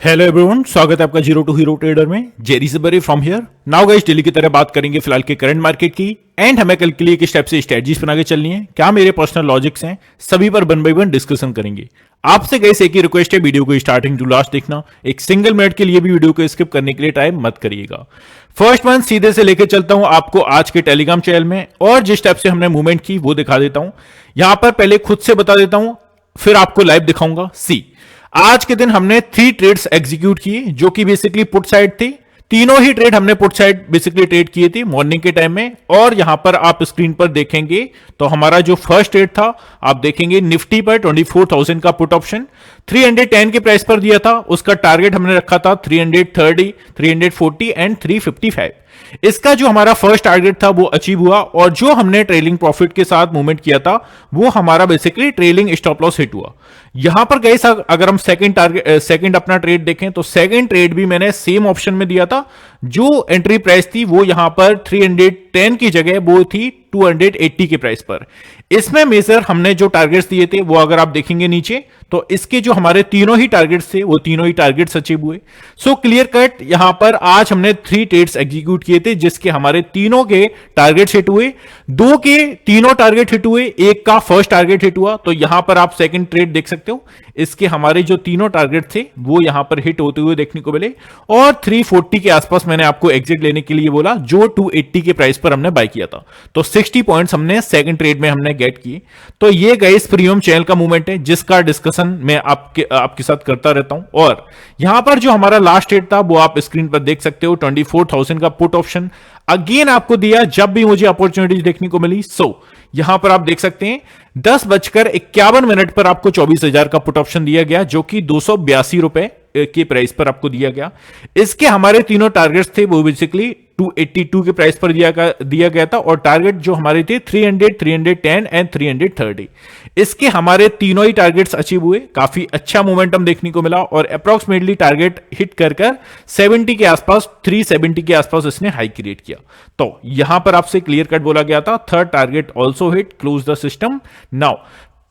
Hello everyone, स्वागत है आपका जीरो टू हीरो ट्रेडर में। जेरी सबरी from here. Now guys, daily की तरह बात करेंगे फिलहाल के करंट मार्केट की एंड हमें कल के लिए किस टाइप से स्ट्रेटजीज बना के चलनी है, क्या मेरे पर्सनल लॉजिक्स हैं, सभी पर वन बाय वन डिस्कशन करेंगे। आपसे गाइस एक ही रिक्वेस्ट है, वीडियो को स्टार्टिंग टू लास्ट देखना। एक सिंगल मिनट के लिए भी वीडियो को स्किप करने के लिए ट्राई मत करिएगा। फर्स्ट वन सीधे से लेके चलता हूं आपको आज के टेलीग्राम चैनल में और जिस टाइप से हमने मूवमेंट की वो दिखा देता हूं। यहां पर पहले खुद से बता देता हूं, फिर आपको लाइव दिखाऊंगा। सी आज के दिन हमने 3 ट्रेड्स एग्जीक्यूट किए जो कि बेसिकली पुट साइड थी। तीनों ही ट्रेड हमने पुट साइड बेसिकली ट्रेड किए थे मॉर्निंग के टाइम में। और यहां पर आप स्क्रीन पर देखेंगे तो हमारा जो फर्स्ट ट्रेड था, आप देखेंगे निफ्टी पर 24,000 का पुट ऑप्शन 310 के प्राइस पर दिया था। उसका टारगेट हमने रखा था 330, 340 एंड 355। इसका जो हमारा फर्स्ट टारगेट था वो अचीव हुआ और जो हमने ट्रेलिंग प्रॉफिट के साथ मूवमेंट किया था वो हमारा basically trailing stop loss hit हुआ। यहां पर गाइस अगर हम सेकंड अपना ट्रेड देखें तो सेकंड ट्रेड भी मैंने सेम ऑप्शन में दिया था। जो एंट्री प्राइस थी वो यहां पर 310 की जगह वो थी 280 के प्राइस पर। इसमें मेजर हमने जो टारगेट्स दिए थे वो अगर आप देखेंगे नीचे तो इसके जो हमारे तीनों ही टारगेट्स थे वो तीनों ही टारगेट्स अचीव हुए। सो क्लियर कट यहां पर आज हमने 3 ट्रेड्स एग्जीक्यूट किए थे जिसके हमारे तीनों के टारगेट्स हिट हुए। 2 के तीनों टारगेट हिट हुए, एक का फर्स्ट टारगेट हिट हुआ। तो यहां पर आप सेकंड ट्रेड देख सकते हो, इसके हमारे जो तीनों टारगेट थे वो यहां पर हिट होते हुए देखने को मिले। और 340 के आसपास मैंने आपको एग्जिट लेने के लिए बोला जो 280 के प्राइस पर हमने बाय किया था। तो 60 पॉइंट्स हमने सेकंड ट्रेड में हमने गेट किए। तो ये गाइस प्रीमियम चैनल का मूवमेंट है जिसका डिस्कशन मैं आपके साथ करता रहता हूं। और यहां पर जो हमारा लास्ट ट्रेड था वो आप स्क्रीन पर देख सकते हो, 24,000 का पुट ऑप्शन अगेन आपको दिया जब भी मुझे अपॉर्चुनिटी देखने को मिली। यहां पर आप देख सकते हैं 10:51 पर आपको 24,000 का पुट ऑप्शन दिया गया जो कि 282 रुपए के प्राइस पर आपको दिया गया। इसके हमारे तीनों टारगेट्स थे वो बेसिकली 282 के प्राइस पर दिया गया था और टारगेट जो हमारे थे 300, 310 एंड 330। इसके हमारे तीनों ही टारगेट्स अचीव हुए। काफी अच्छा मोमेंटम देखने को मिला और अप्रोक्सीमेटली टारगेट हिट कर 70 के आसपास, 370 के आसपास इसने हाई क्रिएट किया। तो यहां पर आपसे क्लियर कट बोला गया था third target also hit, close the system. Now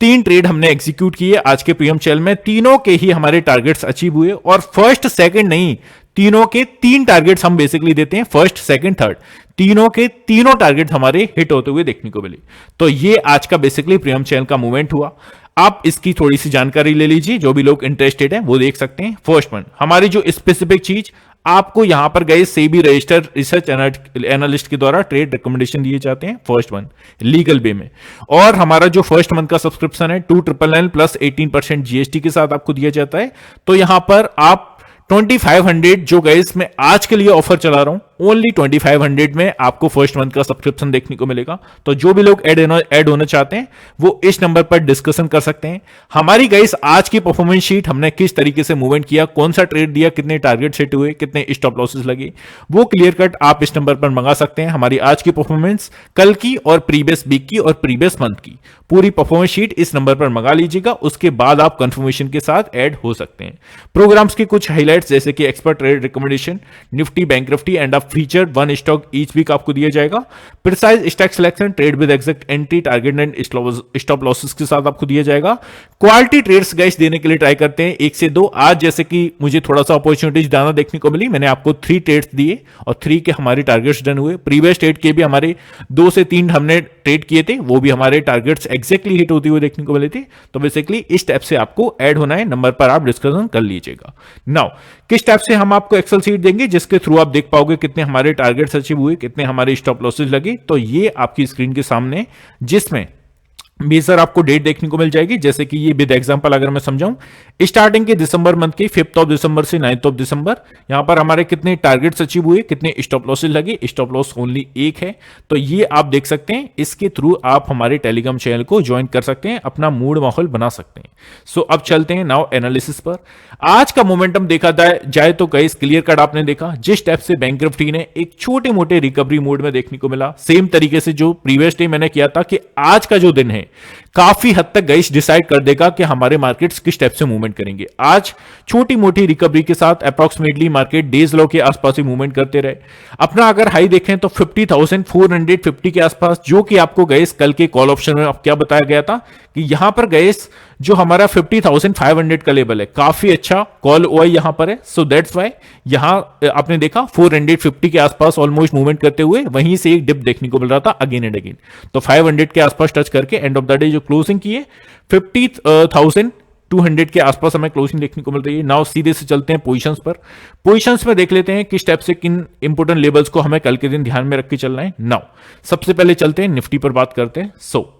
3 trade हमने एग्जीक्यूट किए आज के प्रीमियम चैनल में, तीनों के ही हमारे टारगेट्स अचीव हुए। और फर्स्ट सेकंड नहीं, तीनों के 3 टारगेट्स हम बेसिकली देते हैं, फर्स्ट सेकंड थर्ड, तीनों के तीनों टारगेट हमारे हिट होते हुए देखने को मिले। तो ये आज का बेसिकली प्रीमियम चैनल का मूवमेंट हुआ। आप इसकी थोड़ी सी जानकारी ले लीजिए, जो भी लोग इंटरेस्टेड हैं वो देख सकते हैं। फर्स्ट वन हमारी जो स्पेसिफिक चीज आपको यहां पर गए सेबी रजिस्टर्ड रिसर्च एनालिस्ट के द्वारा ट्रेड रिकमेंडेशन दिए जाते हैं, फर्स्ट वन लीगल वे में। और हमारा जो फर्स्ट मंथ का सब्सक्रिप्शन है 299 प्लस 18% जीएसटी के साथ आपको दिया जाता है। तो यहां पर आप 2500 जो गाइस मैं आज के लिए ऑफर चला रहा हूं, ओनली 2500 में आपको फर्स्ट मंथ का सब्सक्रिप्शन देखने को मिलेगा। तो जो भी लोग ऐड होना चाहते हैं वो इस नंबर पर डिस्कशन कर सकते हैं। हमारी गाइस आज की परफॉर्मेंस शीट हमने किस तरीके से मूवमेंट किया, कौन सा ट्रेड दिया, कितने टारगेट सेट हुए, कितने स्टॉप लॉसेस लगे, वो क्लियर कट आप इस नंबर पर मंगा सकते हैं। हमारी आज की परफॉर्मेंस, कल की और प्रीवियस वीक की और प्रीवियस मंथ की पूरी परफॉर्मेंस शीट इस नंबर पर मंगा लीजिएगा। उसके बाद आप कंफर्मेशन के साथ ऐड हो सकते हैं। प्रोग्राम्स के कुछ हाइलाइट्स जैसे कि expert trade recommendation, Nifty, bank Nifty and a feature 1 stock each week आपको दिया जाएगा। Precise stock selection, trade with exact entry, target and stop losses के साथ आपको दिया जाएगा। क्वालिटी ट्रेड्स गाइस देने के लिए ट्राई करते हैं 1 से 2। आज जैसे कि मुझे थोड़ा सा अपॉर्चुनिटीज ज्यादा देखने को मिली, मैंने आपको 3 ट्रेड्स दिए और 3 के हमारे टारगेट्स डन हुए। प्रीवियस ट्रेड के भी हमारे 2 से 3 हमने ट्रेड किए थे, वो भी हमारे टारगेट्स एग्जैक्टली हिट होते हुए देखने को मिले थे। तो बेसिकली इस टाइप से आपको ऐड होना है, नंबर पर आप डिस्कशन कर लीजिएगा। नाउ किस टाइप से हम आपको एक्सेल शीट देंगे जिसके थ्रू आप देख पाओगे कितने हमारे टारगेट्स अचीव हुए, कितने हमारे स्टॉप लॉसेस लगे। तो ये आपकी स्क्रीन के सामने जिसमें मेजर आपको डेट देखने को मिल जाएगी। जैसे कि ये विद एग्जांपल अगर मैं समझाऊं, स्टार्टिंग के दिसंबर मंथ के 5 ऑफ दिसंबर से 9 दिसंबर, यहां पर हमारे कितने टारगेट्स अचीव हुए, कितने स्टॉप लॉसेस लगे, स्टॉप लॉस ओनली 1 है। तो ये आप देख सकते हैं। इसके थ्रू आप हमारे टेलीग्राम चैनल को ज्वाइन कर सकते हैं, अपना मूड माहौल बना सकते हैं। सो अब चलते हैं नाउ एनालिसिस पर। आज का मोमेंटम देखा जाए तो गाइस क्लियर कट आपने देखा, जिस टाइप से बैंक निफ्टी ने एक छोटे मोटे रिकवरी मोड में देखने को मिला, सेम तरीके से जो प्रीवियस डे मैंने किया था कि आज का जो दिन है काफी हद तक गाइस डिसाइड कर देगा कि हमारे मार्केट्स किस स्टेप से मूवमेंट करेंगे। आज छोटी मोटी रिकवरी के साथ अप्रॉक्सीमेटली मार्केट डेज लो के आसपास ही मूवमेंट करते रहे। अपना अगर हाई देखें तो 50,450 के आसपास, जो कि आपको गाइस कल के कॉल ऑप्शन में अब क्या बताया गया था कि यहां पर गाइस जो हमारा 50,500 का लेवल है, काफी अच्छा कॉल ओआई यहां पर है। सो दैट्स व्हाई यहां आपने देखा 450 के आसपास ऑलमोस्ट मूवमेंट करते हुए वहीं से एक डिप देखने को मिल रहा था अगेन एंड अगेन। तो 500 के आसपास टच करके एंड ऑफ द डे जो क्लोजिंग की है 50,200 के आसपास हमें क्लोजिंग देखने को मिल रही है। नाउ सीधे से चलते हैं पोजीशंस पर। पोजीशंस में देख लेते हैं किस स्टेप से किन इंपोर्टेंट लेवल्स को हमें कल के दिन ध्यान में रख के चलना है। नाउ सबसे पहले चलते हैं निफ्टी पर बात करते हैं। सो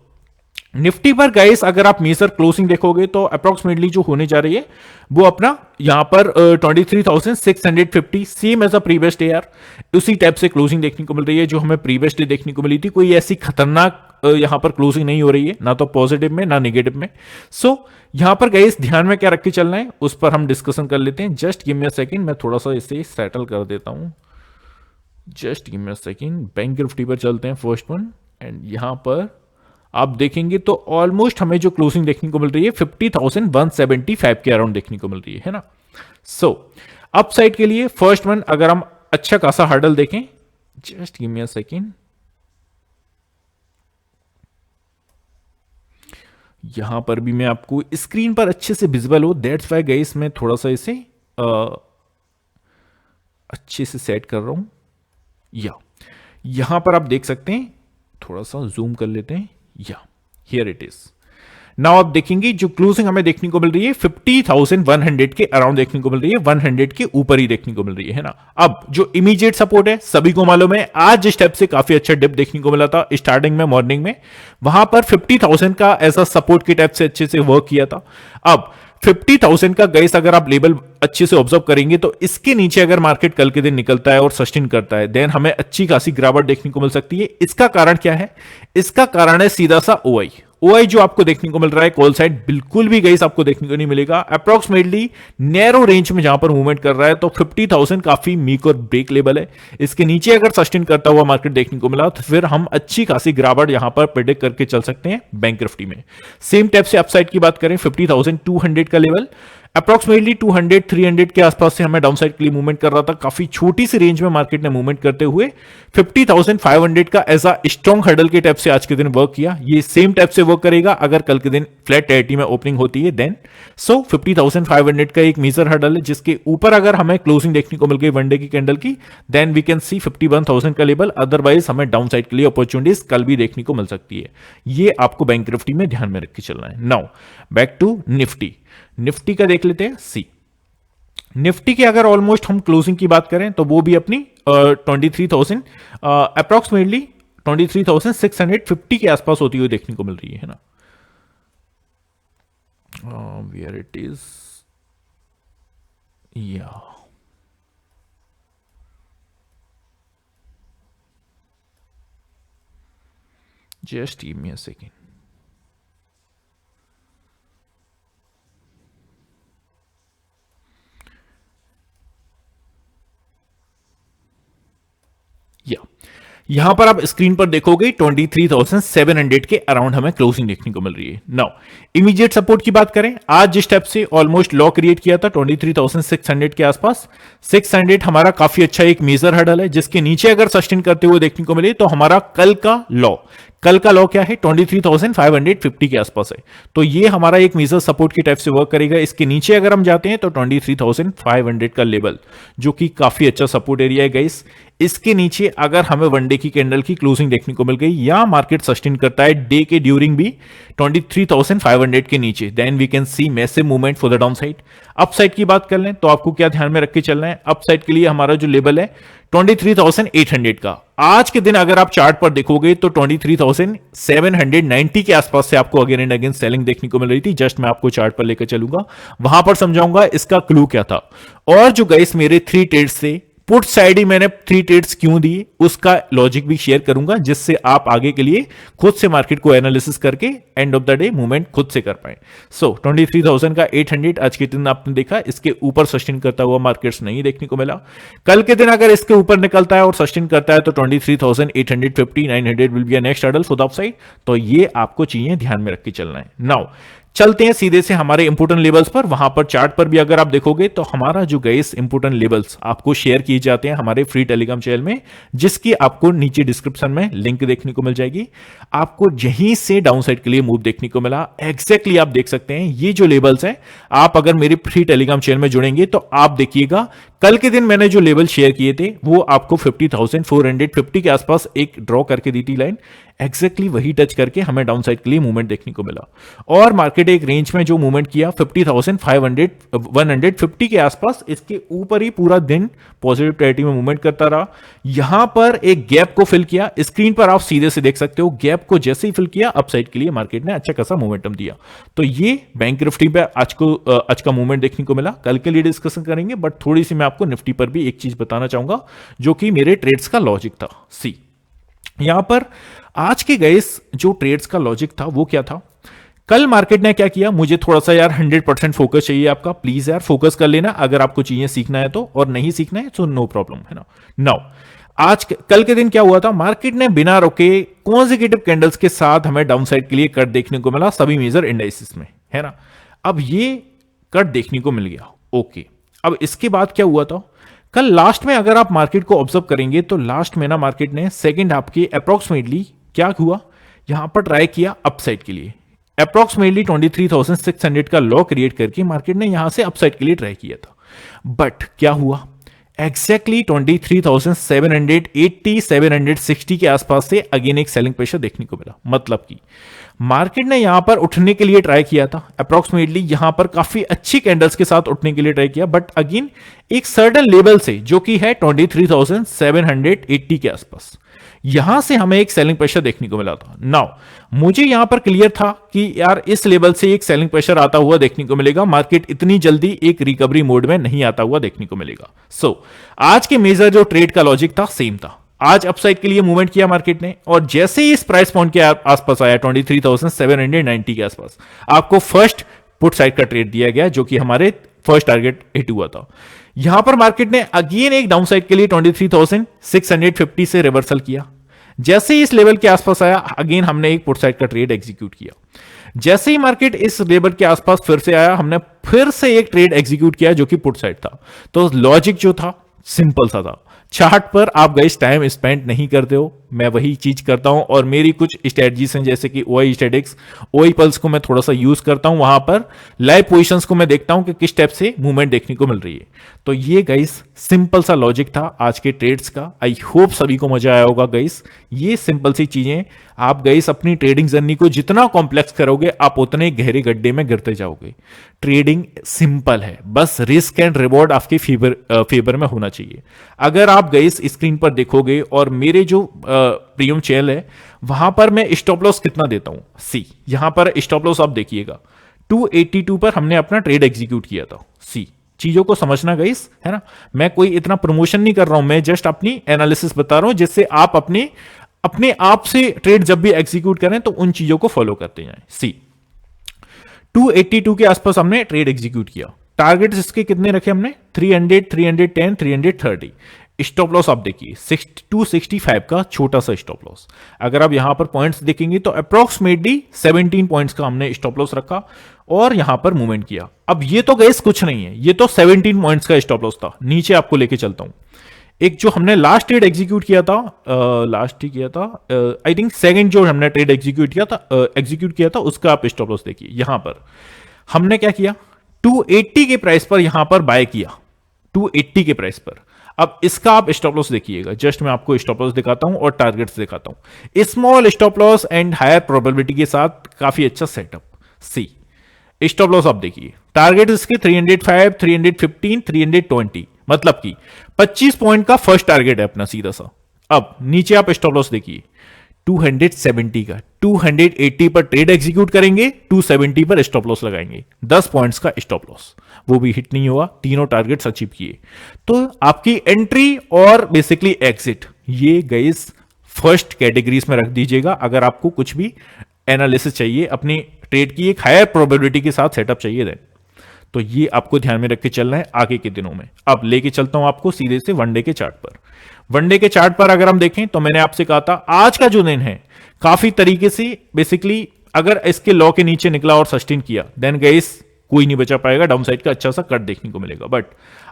निफ्टी पर गाइस अगर आप मेजर क्लोजिंग देखोगे तो अप्रोक्सीमेटली जो होने जा रही है वो अपना यहां पर 23,650 same as a previous day यार, उसी टाइप से क्लोजिंग देखने को मिल रही है जो हमें प्रीवियस डे देखने को मिली थी। कोई ऐसी खतरनाक यहां पर क्लोजिंग नहीं हो रही है, ना तो पॉजिटिव में ना नेगेटिव में। सो यहां पर गाइस ध्यान में क्या रख के चलना है उस पर हम डिस्कशन कर लेते हैं। Just give me a second, मैं थोड़ा सा इसे सेटल कर देता हूं। Just give me a second, bank Nifty पर चलते हैं फर्स्ट वन। एंड यहां पर आप देखेंगे तो ऑलमोस्ट हमें जो क्लोजिंग देखने को मिल रही है 50,175 के अराउंड देखने को मिल रही है ना। सो अपसाइड के लिए फर्स्ट वन अगर हम अच्छा खासा हर्डल देखें, just give me a second, यहां पर भी मैं आपको स्क्रीन पर अच्छे से विजिबल हो, दैट्स व्हाई गाइस मैं थोड़ा सा इसे अच्छे से सेट कर रहा हूं। यहां पर आप देख सकते हैं, थोड़ा सा जूम कर लेते हैं। Here it is. नाउ आप देखेंगे जो क्लोजिंग हमें देखने को मिल रही है 50,100 के अराउंड देखने को मिल रही है, 100 के ऊपर ही देखने को मिल रही है ना। अब जो इमीडिएट सपोर्ट है सभी को मालूम है, आज जिस स्टेप से काफी अच्छा डिप देखने को मिला था स्टार्टिंग में मॉर्निंग में, वहां पर 50,000 का ऐसा सपोर्ट के टाइप से अच्छे से वर्क किया था। अब 50,000 का गाइस अगर आप लेवल अच्छे से ऑब्जर्व करेंगे तो इसके नीचे अगर मार्केट कल के दिन निकलता है और सस्टेन करता है देन हमें अच्छी खासी गिरावट देखने को मिल सकती है। इसका कारण क्या है? इसका कारण है सीधा सा ओआई। ओआई जो आपको देखने को मिल रहा है कॉल साइड बिल्कुल भी गाइस आपको देखने को नहीं मिलेगा। अप्रोक्सीमेटली नैरो रेंज में जहां पर मूवमेंट कर रहा है तो 50,000 काफी मीक और ब्रेक लेवल है। इसके नीचे अगर सस्टेन करता हुआ मार्केट देखने को मिला तो फिर हम अच्छी खासी गिरावट यहां पर प्रेडिक्ट करके चल सकते हैं बैंक निफ्टी में। सेम टाइप से अपसाइड की बात करें 50,200 का लेवल अप्रोक्सीमेटली 200-300 के आसपास से हमें डाउनसाइड के लिए मूवमेंट कर रहा था। काफी छोटी सी रेंज में मार्केट ने मूवमेंट करते हुए 50,500 का ऐसा स्ट्रॉन्ग हर्डल के टाइप से आज के दिन वर्क किया। ये सेम टाइप से वर्क करेगा अगर कल के दिन फ्लैट टेरिटरी में ओपनिंग होती है देन। सो 50,500 का एक मेजर हर्डल है जिसके ऊपर अगर हमें क्लोजिंग देखने को मिल गई वन डे की कैंडल की देन वी कैन सी 51,000 का लेवल। अदरवाइज हमें डाउनसाइड के लिए अपॉर्चुनिटीज कल भी देखने को मिल सकती है। ये आपको बैंक निफ्टी में ध्यान में रख के चलना है। Now back to Nifty. Nifty का देख लेते हैं सी। निफ्टी के अगर ऑलमोस्ट हम क्लोजिंग की बात करें तो वो भी अपनी 23,000 अप्रोक्सीमेटली 23,650 के आसपास होती हुई देखने को मिल रही है ना। वेयर इट इज, या just give me a second. यहां पर आप स्क्रीन पर देखोगे 23,700 के अराउंड हमें क्लोजिंग देखने को मिल रही है। नाउ इमीडिएट सपोर्ट की बात करें, आज जिस स्टेप से ऑलमोस्ट लॉ क्रिएट किया था 23,600 के आसपास, 600 हमारा काफी अच्छा एक मेजर हर्डल है जिसके नीचे अगर सस्टेन करते हुए देखने को मिले तो हमारा कल का लॉ क्या है 23,550 के आसपास है। तो ये हमारा एक मेजर सपोर्ट की टाइप से वर्क करेगा। इसके नीचे अगर हम जाते हैं तो 23,500 का लेवल जो कि काफी अच्छा सपोर्ट एरिया है गाइस। इसके नीचे अगर हमें वन डे की कैंडल की क्लोजिंग देखने को मिल गई या मार्केट सस्टेन करता है डे के ड्यूरिंग भी 23,500 के नीचे then we can see massive movement for the downside. Upside की बात कर लें तो आपको क्या ध्यान में रख के चलना है? अपसाइड के लिए हमारा जो लेवल है 23,800 का, आज के दिन अगर आप चार्ट पर देखोगे तो 23,790 के आसपास से आपको अगेन एंड अगेन सेलिंग देखने को मिल रही थी। जस्ट मैं आपको चार्ट पर लेकर चलूंगा, वहां पर समझाऊंगा इसका क्लू क्या था। और जो गाइस मेरे 3 ट्रेड्स थे पुट साइड ही मैंने 3 ट्रेड्स क्यों दिए उसका लॉजिक भी शेयर करूंगा, जिससे आप आगे के लिए खुद से मार्केट को एनालिसिस करके end of the day movement खुद से कर पाए। सो 23,000 का 800 आज के दिन आपने देखा, इसके ऊपर सस्टेन करता हुआ मार्केट्स नहीं देखने को मिला। कल के दिन अगर इसके ऊपर निकलता है और सस्टेन करता है तो 23,850 900 will be a next hurdle for the upside. तो ये आपको चीजें ध्यान में रख के चलना है। नाउ चलते हैं सीधे से हमारे इंपोर्टेंट लेवल्स पर। वहां पर चार्ट पर भी अगर आप देखोगे तो हमारा जो गाइस इंपोर्टेंट लेवल्स आपको शेयर किए जाते हैं हमारे फ्री टेलीग्राम चैनल में, जिसकी आपको नीचे डिस्क्रिप्शन में लिंक देखने को मिल जाएगी। आपको यहीं से डाउन साइड के लिए मूव देखने को मिला। एग्जैक्टली आप देख सकते हैं ये जो लेवल्स हैं, आप अगर मेरे फ्री टेलीग्राम चैनल में जुड़ेंगे तो आप देखिएगा कल के दिन मैंने जो लेवल शेयर किए थे वो आपको 50,450 के आसपास एक ड्रॉ करके दी थी लाइन, एग्जैक्टली वही टच करके हमें डाउन साइड के लिए मूवमेंट देखने को मिला। और मार्केट एक रेंज में जो मूवमेंट किया 50,500 150 के आसपास, इसके ऊपर ही पूरा दिन पॉजिटिव टेरिटरी में मूवमेंट करता रहा। यहां पर एक गैप को फिल किया, स्क्रीन पर आप सीधे से देख सकते हो, गैप को जैसे ही फिल किया अपसाइड के लिए मार्केट ने अच्छा खासा मोमेंटम दिया। तो ये बैंक निफ्टी पे आज का मूवमेंट देखने को मिला। कल के लिए डिस्कशन करेंगे, बट थोड़ी सी मैं आपको निफ्टी पर भी एक चीज बताना चाहूंगा जो कि मेरे ट्रेड्स का लॉजिक था। सी यहां पर आज के गाइस जो ट्रेड्स का लॉजिक था वो क्या था, कल मार्केट ने क्या किया, मुझे थोड़ा सा यार 100% फोकस चाहिए आपका, प्लीज यार फोकस कर लेना अगर आपको चीजें सीखना है तो, और नहीं सीखना है तो नो प्रॉब्लम, है ना। नाउ आज कल के दिन क्या हुआ था, मार्केट ने बिना रुके कॉन्जिक्यूटिव कैंडल्स के साथ हमें डाउन साइड के लिए कट देखने को मिला सभी मेजर इंडाइसिस में, है ना। अब ये कट देखने को मिल गया, ओके। अब इसके बाद क्या हुआ था, कल लास्ट में अगर आप मार्केट को ऑब्जर्व करेंगे तो लास्ट में ना मार्केट ने सेकंड हाफ के अप्रोक्सीमेटली क्या हुआ, यहां पर ट्राई किया अपसाइड के लिए, अप्रोक्सीमेटली 23,600 का लो क्रिएट करके मार्केट ने यहां से अपसाइड के लिए ट्राई किया था। बट क्या हुआ, एग्जैक्टली 23,780 760 के आसपास से अगेन एक सेलिंग प्रेशर देखने को मिला। मतलब कि मार्केट ने यहां पर उठने के लिए ट्राई किया था, अप्रोक्सीमेटली यहां पर काफी अच्छी कैंडल्स के साथ उठने के लिए ट्राई किया, बट अगेन एक सर्टेन लेवल से जो कि है 23,780 के आसपास, यहां से हमें एक सेलिंग प्रेशर देखने को मिला था। नाउ मुझे यहां पर क्लियर था कि यार इस लेवल से एक सेलिंग प्रेशर आता हुआ देखने को मिलेगा, मार्केट इतनी जल्दी एक रिकवरी मोड में नहीं आता हुआ देखने को मिलेगा। सो आज के मेजर जो ट्रेड का लॉजिक था सेम था, आज अपसाइड के लिए मूवमेंट किया मार्केट ने, और जैसे ही इस प्राइस पॉइंट के आसपास आया 23,790 के आसपास, आपको फर्स्ट पुट साइड का ट्रेड दिया गया जो कि हमारे फर्स्ट टारगेट हिट हुआ था। यहां पर मार्केट ने अगेन एक डाउन साइड के लिए 23,650 से रिवर्सल किया। जैसे ही इस लेवल के आसपास आया अगेन हमने एक पुट साइड का ट्रेड एग्जीक्यूट किया। जैसे ही मार्केट इस लेवल के आसपास फिर से आया हमने फिर से एक ट्रेड एग्जीक्यूट किया जो कि पुट साइड था। तो लॉजिक जो था सिंपल सा था, चार्ट पर आप गाइस टाइम स्पेंड नहीं करते हो, मैं वही चीज करता हूं, और मेरी कुछ स्ट्रेटजीज हैं जैसे कि ओआई स्टैटिक्स, ओआई पल्स को मैं थोड़ा सा यूज करता हूं, वहां पर लाइव पोजीशंस को मैं देखता हूं कि किस टाइप से मूवमेंट देखने को मिल रही है। तो ये गाइस सिंपल सा लॉजिक था आज के ट्रेड्स का। आई होप सभी को मजा आया होगा गाइस। ये सिंपल सी चीजें आप गाइस अपनी ट्रेडिंग जर्नी को जितना कॉम्प्लेक्स करोगे आप उतने गहरे गड्ढे में गिरते जाओगे। ट्रेडिंग सिंपल है, बस रिस्क एंड रिवॉर्ड आपके फेवर में होना चाहिए। अगर आप गाइस स्क्रीन पर देखोगे और मेरे जो प्रीमियम चैनल है वहां पर मैं स्टॉप लॉस कितना देता हूं, सी यहां पर स्टॉप लॉस आप देखिएगा 282 पर हमने अपना ट्रेड एग्जीक्यूट किया था। सी चीजों को समझना गाइस, है ना। मैं कोई इतना प्रमोशन नहीं कर रहा हूं, मैं जस्ट अपनी एनालिसिस बता रहा हूं जिससे आप अपने आप से ट्रेड जब भी एग्जीक्यूट करें तो उन चीजों को फॉलो करते जाएं। सी 282 के आसपास हमने ट्रेड एग्जीक्यूट किया। टारगेट्स इसके कितने रखे हमने, 300 310 330। स्टॉप लॉस आप देखिए 265 का छोटा सा स्टॉप लॉस। अगर आप यहां पर पॉइंट्स देखेंगे तो अप्रोक्सीमेटली 17 पॉइंट्स का हमने स्टॉप लॉस रखा और यहां पर मूवमेंट किया। अब ये तो गाइस कुछ नहीं है, ये तो 17 पॉइंट्स का स्टॉप लॉस था। नीचे आपको लेके चलता हूं, एक जो हमने लास्ट ट्रेड एग्जीक्यूट किया था, आई थिंक सेकंड जो हमने ट्रेड एग्जीक्यूट किया था उसका आप स्टॉप लॉस देखिए। यहां पर हमने क्या किया, 280 के प्राइस पर यहां पर बाय किया, 280 के प्राइस पर। अब इसका आप स्टॉप लॉस देखिएगा, जस्ट मैं आपको स्टॉप लॉस दिखाता हूं और टारगेट्स दिखाता हूं। Small stop loss and higher probability के साथ काफी अच्छा सेटअप। सी स्टॉप लॉस आप देखिए, टारगेट इसके 305 315 320, मतलब कि 25 पॉइंट का फर्स्ट टारगेट है अपना सीधा सा। अब नीचे आप स्टॉप लॉस देखिए 270 का 280 पर ट्रेड एग्जीक्यूट करेंगे, 270 पर स्टॉप लॉस लगाएंगे, 10 पॉइंट्स का स्टॉप लॉस, वो भी हिट नहीं हुआ, तीनों टारगेट्स अचीव किए। तो आपकी एंट्री और बेसिकली एग्जिट ये गाइस फर्स्ट कैटेगरीज में रख दीजिएगा। अगर आपको कुछ भी एनालिसिस चाहिए, अपनी ट्रेड की एक हायर प्रोबेबिलिटी के साथ सेटअप चाहिए देन, तो ये आपको ध्यान में रख के चलना है आगे के दिनों में। अब लेके चलता हूं आपको सीधे से वनडे के चार्ट पर। वनडे के चार्ट पर अगर हम देखें तो मैंने आपसे कहा था आज का जो दिन है काफी तरीके से बेसिकली अगर इसके लॉ के नीचे निकला और सस्टेन किया देन गाइस कोई नहीं बचा पाएगा, डाउनसाइड का अच्छा सा कट देखने को मिलेगा। बट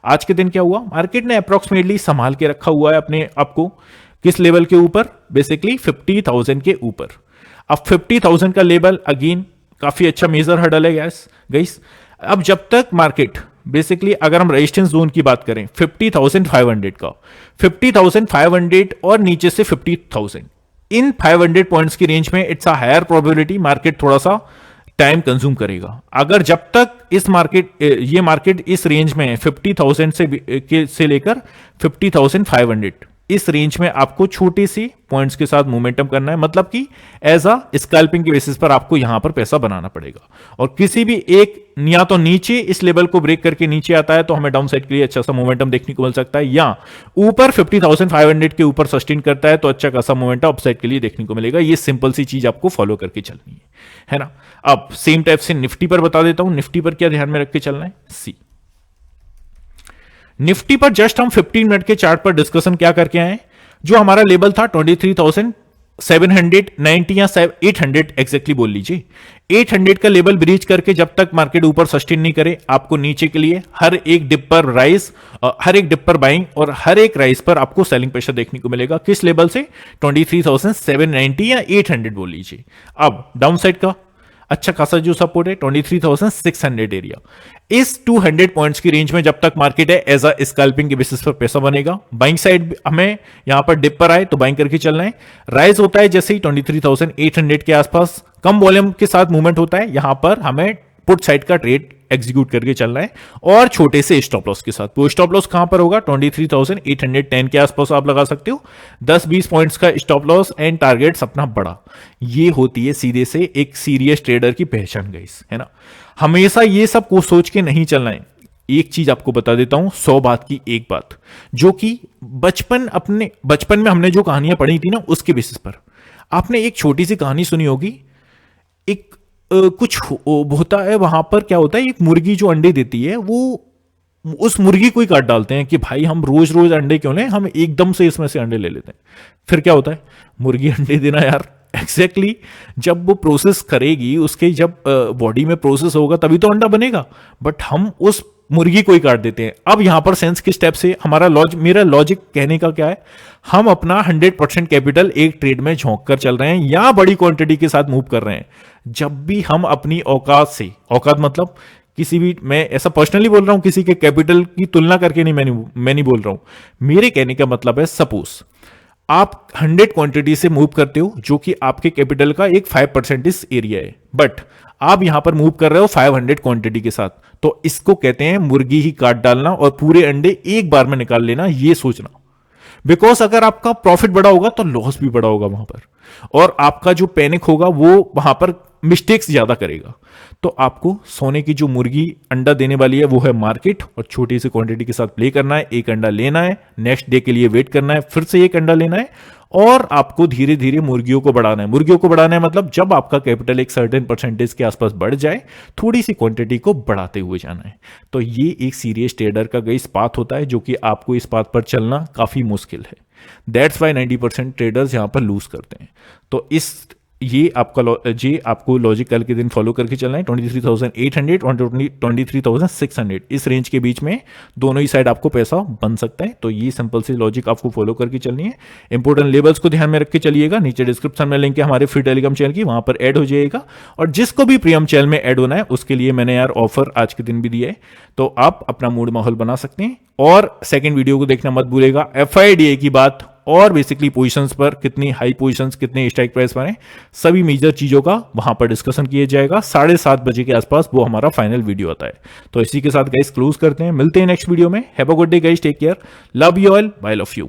आज के दिन क्या हुआ, मार्केट ने अप्रोक्सीमेटली संभाल के रखा हुआ है अपने आपको किस लेवल के ऊपर, बेसिकली 50,000 के ऊपर। अब 50,000 का लेवल अगेन काफी अच्छा मेजर हर्डल है गाइस। अब जब तक मार्केट बेसिकली अगर हम रेजिस्टेंस जोन की बात करें 50,500 का, 50,500 और नीचे से 50,000, इन 500 पॉइंट्स की रेंज में it's a higher probability market थोड़ा सा टाइम कंज्यूम करेगा। अगर जब तक ये मार्केट इस रेंज में 50,000 से लेकर 50,500 इस रेंज में आपको छोटे से पॉइंट्स के साथ मोमेंटम करना है, मतलब कि एज अ स्कैल्पिंग के बेसिस पर आपको यहां पर पैसा बनाना पड़ेगा। और किसी भी एक या तो नीचे इस लेवल को ब्रेक करके नीचे आता है तो हमें डाउन साइड के लिए अच्छा सा मोमेंटम देखने को मिल सकता है, या ऊपर 50,500 के ऊपर सस्टेन करता है तो अच्छा खासा मोमेंटम अपसाइड के लिए देखने को मिलेगा। ये सिंपल सी चीज आपको फॉलो करके चलनी है ना। अब सेम टाइप से निफ्टी पर बता देता हूं, निफ्टी पर क्या ध्यान में रख के चलना है। सी निफ्टी पर जस्ट हम 15 मिनट के चार्ट पर डिस्कशन क्या करके आए, जो हमारा लेवल था 23,790 या 800 एग्जैक्टली बोल लीजिए, 800 का लेवल ब्रीच करके जब तक मार्केट ऊपर सस्टेन नहीं करे आपको नीचे के लिए हर एक डिप पर राइज, हर एक डिप पर बाइंग और हर एक राइज पर आपको सेलिंग प्रेशर देखने को मिलेगा। किस लेवल से, 23,790 या 800 बोल लीजिए। अब डाउन साइड का अच्छा खासा जो सपोर्ट है 23,600 एरिया, इस 200 पॉइंट्स की रेंज में जब तक मार्केट है एज अ स्कैल्पिंग के बेसिस पर पैसा बनेगा। बाइंग साइड हमें यहां पर डिप पर आए तो बाइंग करके चलना है। राइज होता है जैसे ही 23,800 के आसपास कम वॉल्यूम के साथ मूवमेंट होता है, यहां पर हमें पुट साइड का ट्रेड एग्जीक्यूट करके चलना है और छोटे से स्टॉप लॉस के साथ। वो स्टॉप लॉस कहां पर होगा, 23,810 के आसपास आप लगा सकते हो। 10-20 पॉइंट्स का स्टॉप लॉस एंड टारगेट्स अपना बड़ा, ये होती है सीधे से एक सीरियस ट्रेडर की पहचान गाइस, है ना। हमेशा ये सब को सोच के नहीं चलना है। एक चीज आपको बता देता हूं, 100 बात की एक बात, जो कि बचपन में हमने जो कहानियां पढ़ी थी ना उसके बेसिस पर। आपने एक छोटी सी कहानी सुनी होगी, एक कुछ होता है वहां पर, क्या होता है, एक मुर्गी जो अंडे देती है वो उस मुर्गी को ही काट डालते हैं कि भाई हम रोज रोज अंडे क्यों लें, हम एकदम से इसमें से अंडे ले लेते हैं। फिर क्या होता है, मुर्गी अंडे देना यार एग्जैक्टली जब वो प्रोसेस करेगी, उसके जब बॉडी में प्रोसेस होगा तभी तो अंडा बनेगा, बट हम उस मुर्गी को ही काट देते हैं। अब यहां पर सेंस किस स्टेप से, मेरा लॉजिक कहने का क्या है, हम अपना 100% कैपिटल एक ट्रेड में झोंक कर चल रहे हैं या बड़ी क्वांटिटी के साथ मूव कर रहे हैं। जब भी हम अपनी औकात से, औकात मतलब किसी भी, मैं ऐसा पर्सनली बोल रहा हूं, किसी के कैपिटल की तुलना करके नहीं, मैं नहीं बोल रहा हूं, मेरे कहने का मतलब है सपोज आप 100 क्वांटिटी से मूव करते हो जो कि आपके कैपिटल का एक 5% एरिया है, बट आप यहां पर मूव कर रहे हो 500 क्वांटिटी के साथ, तो इसको कहते हैं मुर्गी ही काट डालना और पूरे अंडे एक बार में निकाल लेना, ये सोचना। बिकॉज अगर आपका प्रॉफिट बड़ा होगा तो लॉस भी बड़ा होगा वहां पर, और आपका जो पैनिक होगा वो वहां पर मिस्टेक्स ज्यादा करेगा। तो आपको सोने की जो मुर्गी अंडा देने वाली है वो है मार्केट, और छोटी सी क्वांटिटी के साथ प्ले करना है, एक अंडा लेना है, नेक्स्ट डे के लिए वेट करना है, फिर से एक अंडा लेना है, और आपको धीरे धीरे मुर्गियों को बढ़ाना है। मुर्गियों को बढ़ाना है मतलब जब आपका कैपिटल एक सर्टेन परसेंटेज के आसपास बढ़ जाए, थोड़ी सी क्वांटिटी को बढ़ाते हुए जाना है। तो ये एक सीरियस ट्रेडर का गाइस पाथ होता है, जो कि आपको इस पाथ पर चलना काफी मुश्किल है। दैट्स वाई 90% ट्रेडर्स यहां पर लूज करते हैं। तो ये आपको लॉजिक कल के दिन फॉलो करके चलना है। 23,800 और 23,600 इस रेंज के बीच में दोनों ही साइड आपको पैसा बन सकता है। तो ये सिंपल सी लॉजिक आपको फॉलो करके चलनी है। इंपॉर्टेंट लेवल्स को ध्यान में रख के चलिएगा। नीचे डिस्क्रिप्शन में लिंक है हमारे फ्री टेलीग्राम चैनल की, वहां पर ऐड हो जाएगा। और जिसको भी प्रीमियम चैनल में ऐड होना है उसके लिए मैंने यार ऑफर आज के दिन भी दिया है, तो आप अपना मूड माहौल बना सकते हैं। और सेकेंड वीडियो को देखना मत भूलेगा, FIDA की बात और बेसिकली पोजीशंस पर, कितनी हाई पोजीशंस, कितने स्ट्राइक प्राइस पर हैं, सभी मेजर चीजों का वहां पर डिस्कशन किया जाएगा। 7:30 बजे के आसपास वो हमारा फाइनल वीडियो आता है। तो इसी के साथ गाइस क्लोज करते हैं, मिलते हैं नेक्स्ट वीडियो में। Have a good day guys, take care, love you all, bye love you.